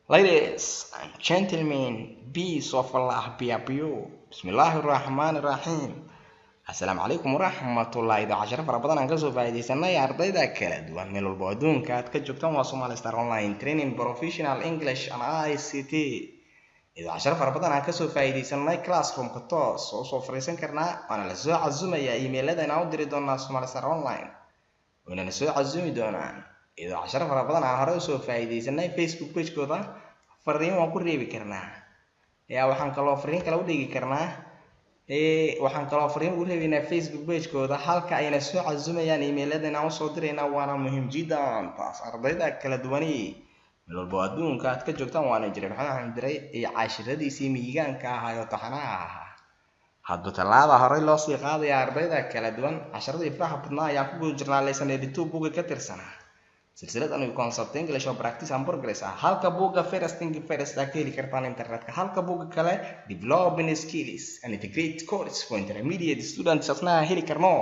Ladies and gentlemen, peace of Allah be upon you. Bismillahirrahmanirrahim. Assalaamu calaykum waraxmatullaahi casharo fara badan aan kasoo faa'iidaysanay ardayda kala duwan meel walba adduunka aad ka joogtaan waa Somali Star Online Training Professional English and ICT. casharo fara badan aan kasoo faa'iidaysanay classroom-ka toos oo soo fariisan karnaa waana la soo casumayaa emailada inaan u diri doonaa Somali Star Online waana soo casumi doonaan casharo fara badan aan hore usoo faa'iidaysanay Facebook page-kooda fariin waan ku reebi karnaa waxaan kaloo fariin kale u dhigi karnaa waxaan kaloo fariin ugu reebaynaa Facebook page-kooda halka ayna soo casumayaan emailada inaan usoo diraynaa waana muhiim jiddan taas ardayda kala duwani meel walba adduunka aad ka joogtaan waana jiray waxaan diray cashiradiisii miigaanka ahaa oo taxanaha ahaa hadba talaada hore loo sii qaadaya ardayda kala duwan casharadii faraha badnaa ayaan ku guda jirnaa lesson 82 buuga ka tirsanaa silsilad anigu concept English oo practice and progress ah halka buuga first thing first ka heli kartaan internetka halka buuga kale developing skills and integrate course for intermediate students asna heli karno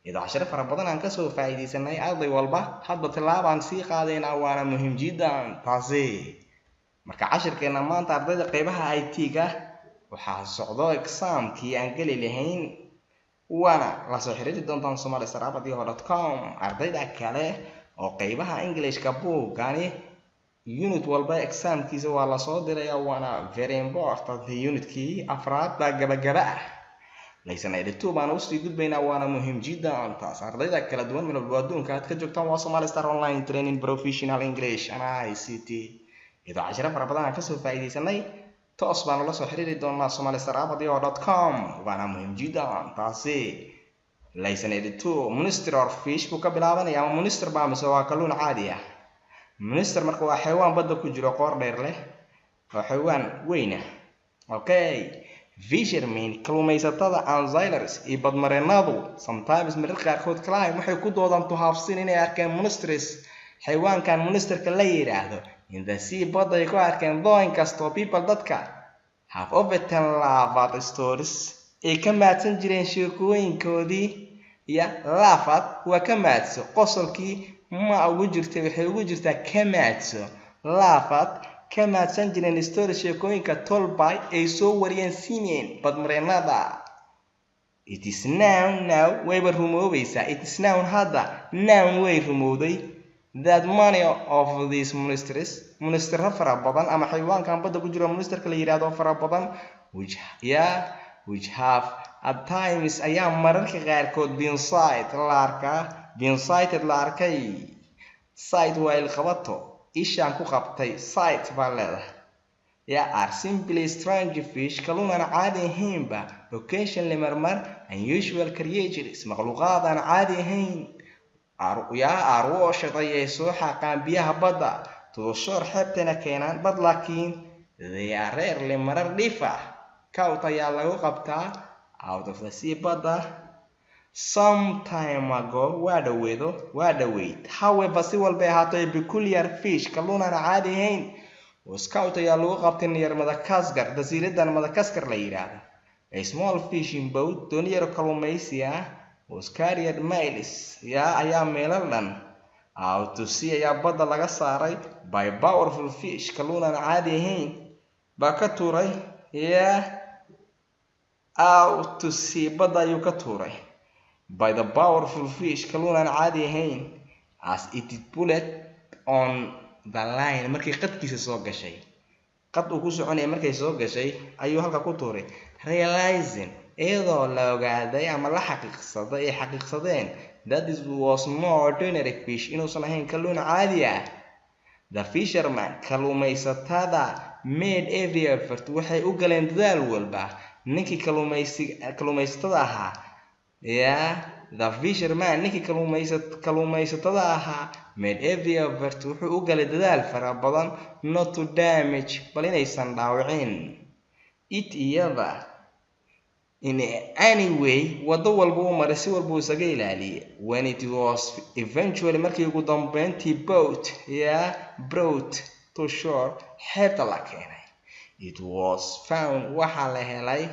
casharo fara badan aan kasoo faa'iidaysanay arday walba hadba talaabaan sii qaadayna waana muhiim jiddan taasi marka cashirkeena maanta ardayda qeybaha IT-ga waxaa socdo exam-kii aan gali lahayn waana la soo xiriiri doontaan somalistarabadiho.com ardayda kale oo qeybaha English-ka buugani unit walba exam-kiisa waa la soo diraya waana very important unit-kii afraad baa gabagaba ah lesson 82 baan usii gudbaynaa waana muhiim jiddan taas ardayda kala duwan meel walba adduunka aad ka joogtaan waa Somali Star Online Training Professional English and ICT casharo fara badan aan kasoo faa'iidaysanay toos baan la soo xiriiri doonaa somalistarabadiho.com waana muhiim jiddan taasi lesson 82 monster or fish buu ka bilaabanaya ama monster baa mise waa kalluun caadi ah monster marka waa xayawaan badda ku jiro qoor dheer leh waa xayawaan weyn ah okay fishermen kalluumaysatada and sailors iyo badmareenadu sometimes mararka qaarkood climb waxay ku doodaan tuhaafsin inay arkeen monsters xayawaankan monsterka la yiraahdo in the sea badda ay ku arkeen dooin kasto people dadka have often laughed stories ay ka maadsan jireen sheekooyinkoodii laafad waa ka maadso qosolkii ma ugu jirtay waxay ugu jirtaa ka maadso laafad ka maadsan jireen story sheekooyinka tolbay ay soo wariyeen simeen badmareenada it is now wayba rumoobaysaa it is now hadda way rumowday that many of these monsters fara badan ama xayawaankan badda ku jiro monsterka la yiraahdo fara badan which have at times ayaa mararka qaarkood been sighted la arkay sight waa ilqabato ishaan ku qabtay sight baa leedahay are simply strange fish kalluun aan caadi ahaynba occasionally marmar unusual creatures makhluuqaad aan caadi ahayn arwooshaday ay soo xaqaan biyaha badda tudushoor xeebtana keenaan bad laakiin they are rarely marar dhifa kawt ayaa lagu qabtaa out of the sea badda some time ago waa dhaweyd however si walba ahaatay peculiar fish kalluun aan caadi ahayn scout ayaa lagu qabtay near Madagascar jasiiradan Madagascar la yiraahdo a small fishing boat dooniyar kalluumaysi ah was carried miles ayaa meelal dhan out to sea ayaa badda laga saaray by powerful fish kalluun aan caadi ahayn baa ka tuuray out to sea badda ayuu ka tuuray by the powerful fish kalluun aan caadi ahayn as it pulled on the line markii qadkiisa soo gashay qad uu ku soconay markay soo gashay ayuu halka ku tuuray realizing iyadoo la ogaaday ama la xaqiiqsadeen that this was no ordinary fish inuusan ahayn kalluun caadi ah the fisherman kalluumaysatada made every effort waxay u galeen dadaal walba ninkii kalluumaysatada ahaa the fisherman ninkii kalluumaysatada ahaa made every effort wuxuu u galay dadaal fara badan not to damage bal inaysan dhaawicin it iyada in any way wado walba uu maray si walba uu isaga ilaaliyay when it was eventually markii ugu dambeyntii boat brought to shore xeebta la keenay it was found waxaa la helay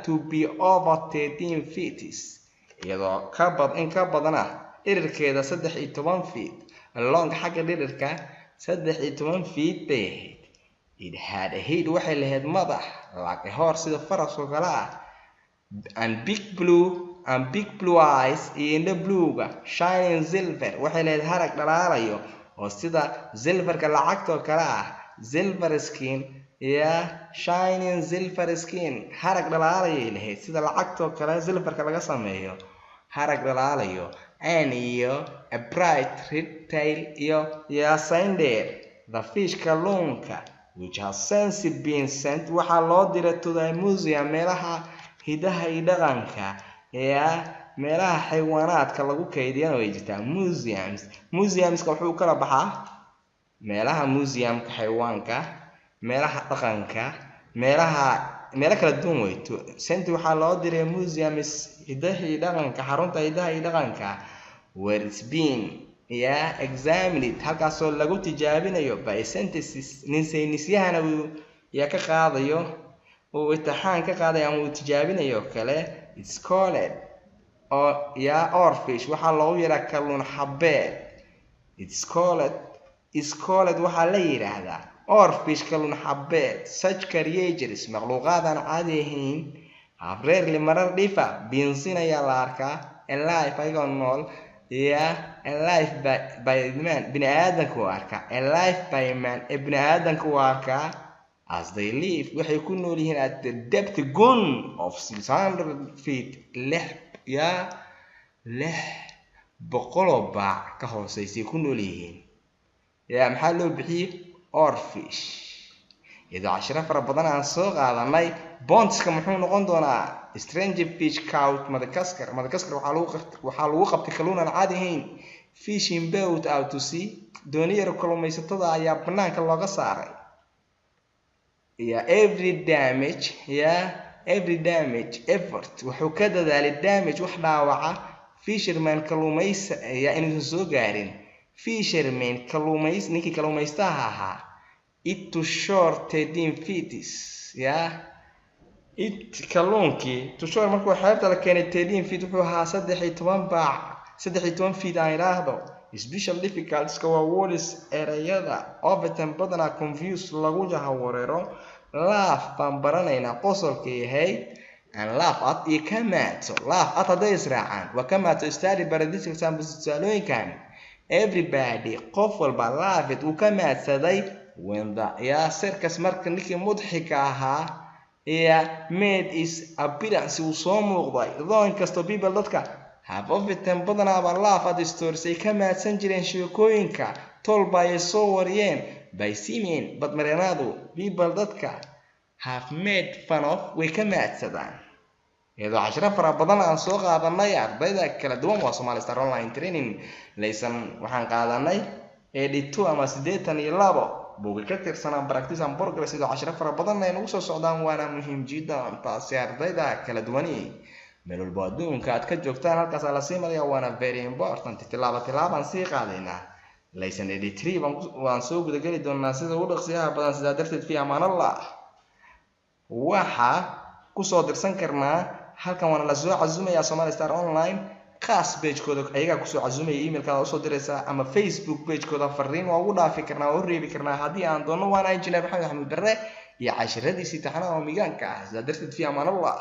to be over 13 feet iyadoo in ka badan ah dhirirkeeda 13 feet long xagga dhirirka 13 feet bay ahayd. It had a head waxay lahayd madax like a horse sida faras oo kale ah, and big blue eyes iyo indho bluega, shining silver waxay lahayd harag dhalaalayo oo sida silverka lacagta oo kale ah, silver skin shining silver skin harag dhalaalayo lahayd sida lacagta oo kale silverka laga sameeyo harag dhalaalayo, and iyo a bright red tail iyo sandel the fish kalluunka, which has since been sent waxaa loo diray to the museum meelaha hidaha iyo dhaqanka meelaha xayawaanaadka lagu kaydiyana way jirtaa. Museumska wuxuu kala baxaa meelaha museumka xayawaanka, meelaha dhaqanka, meelo kala duwan weyto. Sent waxaa loo diray museums hidaha iyo dhaqanka, xarunta hidaha iyo dhaqanka, where it's been examined halkaasoo lagu tijaabinayo by scientists nin saynisyahana uu ka qaadayo oo imtixaan ka qaadayo ama uu tijaabinayo kale. It's called oarfish waxaa loogu yeeraa kalluun xabeed. It's called waxaa la yiraahdaa oarfish kalluun xabeed. Such creatures makhluuqaad aan caadi ahayn have rarely marar dhifa been ayaa la arkaa alive ayagoo nool alive by man bini aadanku arkaa alive by man bini aadanku arkaa as they live waxay ku nool yihiin at the depth gun of 600 feet boqoloo baac ka hooseysay ku nool yihiin. maxaa loo bixiyey oarfish. iyadoo cashiro fara badan aan soo qaadanay. Bondska muxuu noqon doonaa strange fish caught Madagascar. waxaa lagu qabtay kalluun aan caadi ahayn. Fishing boat out to sea dooniyada kalluumaysatada ayaa banaanka looga saaray. every damage effort wuxuu ka dadaalay damage wax dhaawaca fisherman kalluumaysa inuusan soo gaarin. Fisherman ninkii kalluumaystaha ahaa it to shore 13 feet kalluunkii to shore markuu xeebta la keenay 13 feet wuxuu ahaa 13 baac 13 feet aan idhaahdo. Special difficulties waa words erayada often badanaa confused lagu jahawareero. Laugh baan baranaynaa qosolka yahay and laugh at iyo ka maadso. Laugh at hadday israacaan waa ka maadso. Study paradise examples tusaalooyinkan. Everybody qof walba laughed uu ka maadsaday when the circus marka ninkii mudxika ahaa made is appearance uu soo muuqday. Though inkasto people dadka have often badanaaba laugh at stories ay ka maadsan jireen sheekooyinka tolba ay soo wariyeen by seeming badmareenadu people dadka have made fun of way ka maadsadaan. iyadoo cashiro fara badan aan soo qaadanay ardayda kala duwan waa Somali Star Online Training lesson waxaan qaadanay 82 ama 82 buuga ka tirsanaan practice and progress. iyadoo cashiro fara badan ay nagu soo socdaan waana muhiim jiddan taasi ardayda kala duwani meel walba adduunka aad ka joogtaan halkaas la sii maraya waana very important. tilaabaan sii qaadaynaa lesson 83 waan soo gudagali doonaa sida ugu dhaqsiyaha badan. sidaa darteed fi amaan Allah waxa ku soo dirsan karnaa halkan waana la soo cazumaya Somali Star Online khas page-kooda ayaga ku soo cazumaya email-kaada u soo diraysa ama Facebook page-kooda fariin waa ugu dhaafi karnaa oo reebi karnaa haddii aan doono. waana engineer Maxamed Axmed Barre iyo cashiradiisii taxanaha oo miigaanka ah. sidaa darteed fi amaan Allah.